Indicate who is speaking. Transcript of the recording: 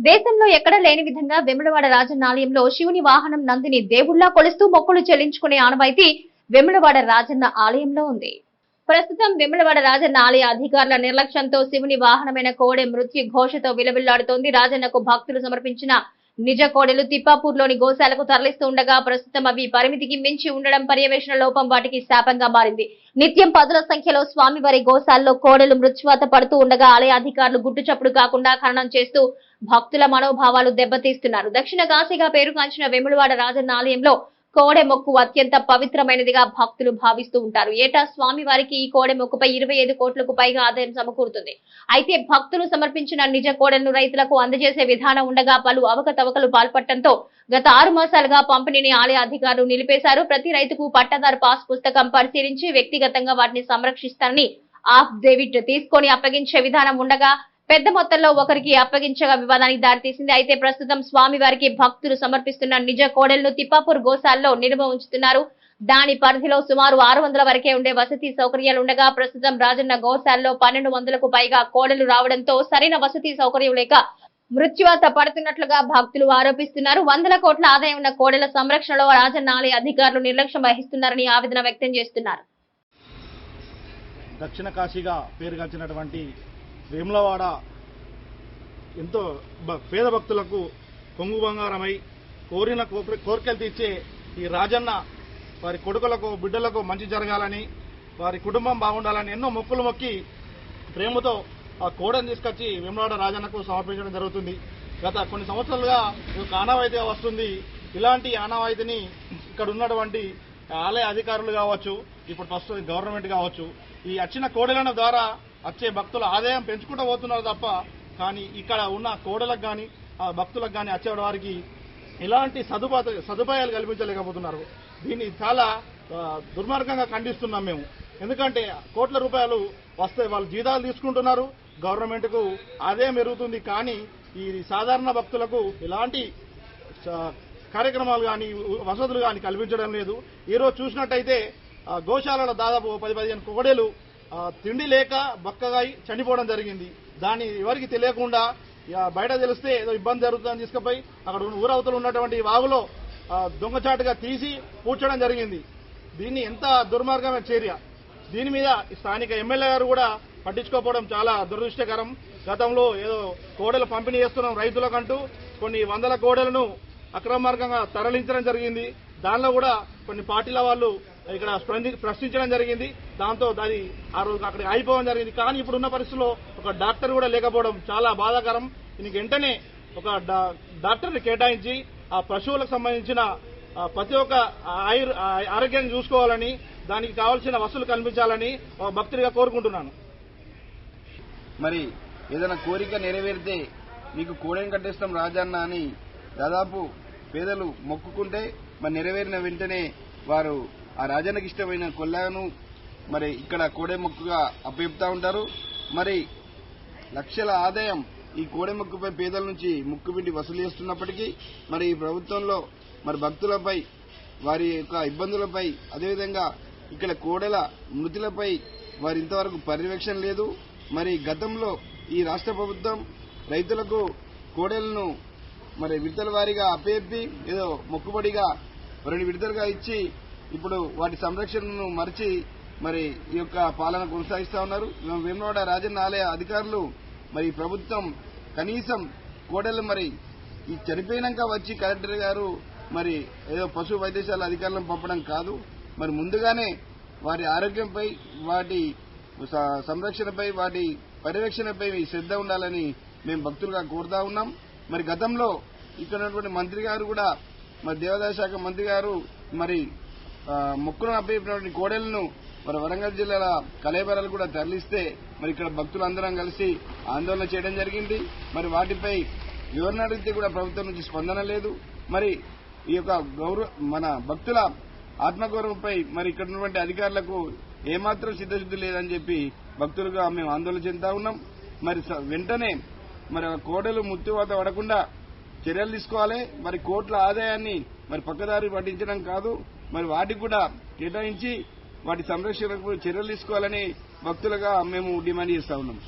Speaker 1: దేశంలో ఎక్కడ లేని విధంగా వేములవాడ రాజన్న ఆలయంలో శివుని వాహనం నందిని దేవుళ్లా కొలుస్తూ మొక్కులు చెల్లించుకునే ఆనవాయితీ వేములవాడ రాజన్న ఆలయంలో ఉంది. ప్రస్తుతం వేములవాడ రాజన్న ఆలయ అధికారుల నిర్లక్ష్యంతో శివుని వాహనమైన కోడె మృత్యు ఘోషతో విలవిల్లాడుతోంది. రాజన్నకు భక్తులు సమర్పించిన నిజ కోడెలు తిప్పాపూర్లోని గోశాలకు తరలిస్తూ ఉండగా ప్రస్తుతం అవి పరిమితికి మించి ఉండడం పర్యవేక్షణ లోపం వాటికి శాపంగా మారింది. నిత్యం పదుల సంఖ్యలో స్వామివారి గోశాలలో కోడెలు మృత్యువాత పడుతూ ఉండగా ఆలయ అధికారులు గుట్టుచప్పుడు కాకుండా ఖననం చేస్తూ భక్తుల మనోభావాలు దెబ్బతీస్తున్నారు. దక్షిణ కాశీగా పేరుగాంచిన వేములవాడ రాజన్న ఆలయంలో కోడె మొక్కు అత్యంత పవిత్రమైనదిగా భక్తులు భావిస్తూ ఉంటారు. ఏటా స్వామివారికి ఈ కోడె మొక్కుపై 25 కోట్లకు పైగా ఆదాయం సమకూరుతుంది. అయితే భక్తులు సమర్పించిన నిజ కోడెలను రైతులకు అందజేసే విధానం ఉండగా పలు అవకతవకలు పాల్పడటంతో గత 6 మాసాలుగా పంపిణీని ఆలయ అధికారులు నిలిపేశారు. ప్రతి రైతుకు పట్టాదారు పాస్ పుస్తకం పరిశీలించి వ్యక్తిగతంగా వాటిని సంరక్షిస్తారని అఫిడవిట్ తీసుకొని అప్పగించే విధానం ఉండగా పెద్ద మొత్తంలో ఒకరికి అప్పగించగా వివాదానికి దారితీసింది. అయితే ప్రస్తుతం స్వామివారికి భక్తులు సమర్పిస్తున్న నిజ కోడెలను తిప్పాపూర్ గోశాలలో నిల్వ ఉంచుతున్నారు. దాని పరిధిలో సుమారు 600 వరకే ఉండే వసతి సౌకర్యాలు ఉండగా ప్రస్తుతం రాజన్న గోశాలలో 1200కు పైగా కోడెలు రావడంతో సరైన వసతి సౌకర్యం లేక మృత్యువాత పడుతున్నట్లుగా భక్తులు ఆరోపిస్తున్నారు. 100 కోట్ల ఆదాయం ఉన్న కోడెల సంరక్షణలో రాజన్న ఆలయ అధికారులు నిర్లక్ష్యం వహిస్తున్నారని ఆవేదన వ్యక్తం చేస్తున్నారు.
Speaker 2: దక్షిణ కాశీగా పేరుగాంచినటువంటి వేములవాడ ఎంతో పేద భక్తులకు కొంగు బంగారమై కోరిన కోరికలు తీర్చే ఈ రాజన్న వారి కొడుకులకు బిడ్డలకు మంచి జరగాలని వారి కుటుంబం బాగుండాలని ఎన్నో మొక్కులు మొక్కి ప్రేమతో ఆ కోడను తీసుకొచ్చి వేములవాడ రాజన్నకు సమర్పించడం జరుగుతుంది. గత కొన్ని సంవత్సరాలుగా ఒక ఆనవాయితీగా వస్తుంది. ఇలాంటి ఆనవాయితీని ఇక్కడ ఉన్నటువంటి ఆలయ అధికారులు కావచ్చు, ఇప్పుడు ప్రస్తుతం గవర్నమెంట్ కావచ్చు, ఈ వచ్చిన కోడెల ద్వారా వచ్చే భక్తుల ఆదాయం పెంచుకుంటూ పోతున్నారు తప్ప కానీ ఇక్కడ ఉన్న కోడలకు కానీ భక్తులకు కానీ వచ్చే వారికి ఎలాంటి సదుపాయాలు కల్పించలేకపోతున్నారు. దీన్ని చాలా దుర్మార్గంగా ఖండిస్తున్నాం మేము. ఎందుకంటే కోట్ల రూపాయలు వస్తే వాళ్ళు జీతాలు తీసుకుంటున్నారు, గవర్నమెంట్కు ఆదాయం పెరుగుతుంది. కానీ ఈ సాధారణ భక్తులకు ఎలాంటి కార్యక్రమాలు కానీ వసతులు కానీ కల్పించడం లేదు. ఈరోజు చూసినట్టయితే గోశాలలో దాదాపు 10-15 కోడెలు తిండి లేక బక్కగా చనిపోవడం జరిగింది. దాన్ని ఎవరికి తెలియకుండా బయట తెలిస్తే ఏదో ఇబ్బంది జరుగుతుందని తీసుకుపోయి అక్కడ ఊరవతలు ఉన్నటువంటి వాగులో దొంగచాటుగా తీసి పూడ్చడం జరిగింది. దీన్ని ఎంత దుర్మార్గమైన చర్య. దీని మీద స్థానిక ఎమ్మెల్యే గారు కూడా పట్టించుకోకపోవడం చాలా దురదృష్టకరం. గతంలో ఏదో కోడెలు పంపిణీ చేస్తున్నాం రైతులకంటూ కొన్ని 100 కోడెలను అక్రమ మార్గంగా తరలించడం జరిగింది. దానిలో కూడా కొన్ని పార్టీల వాళ్ళు ఇక్కడ ప్రశ్నించడం జరిగింది. దాంతో అది ఆ రోజు అక్కడికి అయిపోవడం జరిగింది. కానీ ఇప్పుడున్న పరిస్థితుల్లో ఒక డాక్టర్ కూడా లేకపోవడం చాలా బాధాకరం. దీనికి వెంటనే ఒక డాక్టర్ని కేటాయించి ఆ పశువులకు సంబంధించిన ప్రతి ఒక్క ఆరోగ్యాన్ని చూసుకోవాలని, దానికి కావాల్సిన వసతులు కల్పించాలని భక్తుడిగా కోరుకుంటున్నాను.
Speaker 3: మరి ఏదైనా కోరిక నెరవేరితే మీకు కోడెని కట్టేస్తాం రాజన్న అని దాదాపు పేదలు మొక్కుకుంటే మరి నెరవేరిన వెంటనే వారు ఆ రాజన్నకి ఇష్టమైన కొల్లాను మరి ఇక్కడ కోడె మొక్కుగా అప్పచెప్తా ఉంటారు. మరి లక్షల ఆదాయం ఈ కోడె మొక్కుపై పేదల నుంచి ముక్కుపిండి వసూలు చేస్తున్నప్పటికీ మరి ఈ ప్రభుత్వంలో మరి భక్తులపై వారి యొక్క ఇబ్బందులపై అదేవిధంగా ఇక్కడ కోడెల మృతులపై వారి ఇంతవరకు పర్యవేక్షణ లేదు. మరి గతంలో ఈ రాష్ట్ర ప్రభుత్వం రైతులకు కోడెలను మరి విడతల వారీగా అప్పచెప్పి ఏదో మొక్కుబడిగా 2 విడతలుగా ఇచ్చి ఇప్పుడు వాటి సంరక్షణను మరిచి మరి ఈ యొక్క పాలన కొనసాగిస్తా ఉన్నారు. వేములవాడ రాజన్న ఆలయ అధికారులు మరి ప్రభుత్వం కనీసం కోడలు మరి ఈ చనిపోయినాక వచ్చి కలెక్టర్ గారు మరి ఏదో పశు వైద్యశాల అధికారులను పంపడం కాదు, మరి ముందుగానే వారి ఆరోగ్యంపై వాటి సంరక్షణపై వాటి పర్యవేక్షణపై శ్రద్ధ ఉండాలని మేము భక్తులుగా కోరుతా ఉన్నాం. మరి గతంలో ఇక్కడ ఉన్నటువంటి మంత్రి గారు కూడా మరి దేవాదాయ శాఖ మంత్రి గారు మరి మొక్కులను అప్పచెప్పినటువంటి కోడెలను మరి వరంగల్ జిల్లాల కలేబరాలు కూడా తరలిస్తే మరి ఇక్కడ భక్తులందరం కలిసి ఆందోళన చేయడం జరిగింది. మరి వాటిపై వివరణ అడిగితే కూడా ప్రభుత్వం నుంచి స్పందన లేదు. మరి ఈ యొక్క మన భక్తుల ఆత్మగౌరవంపై మరి ఇక్కడ ఉన్నటువంటి అధికారులకు ఏమాత్రం సిద్ధశుద్ధి లేదని చెప్పి భక్తులుగా మేము ఆందోళన చెందుతా ఉన్నాం. మరి వెంటనే మరి కోడలు మృత్యువాత పడకుండా చర్యలు తీసుకోవాలి. మరి కోట్ల ఆదాయాన్ని మరి పక్కదారి పట్టించడం కాదు, మరి వాటికి కూడా కేటాయించి వాటి సంరక్షణకు చర్యలు తీసుకోవాలని భక్తులుగా మేము డిమాండ్ చేస్తా ఉన్నాం.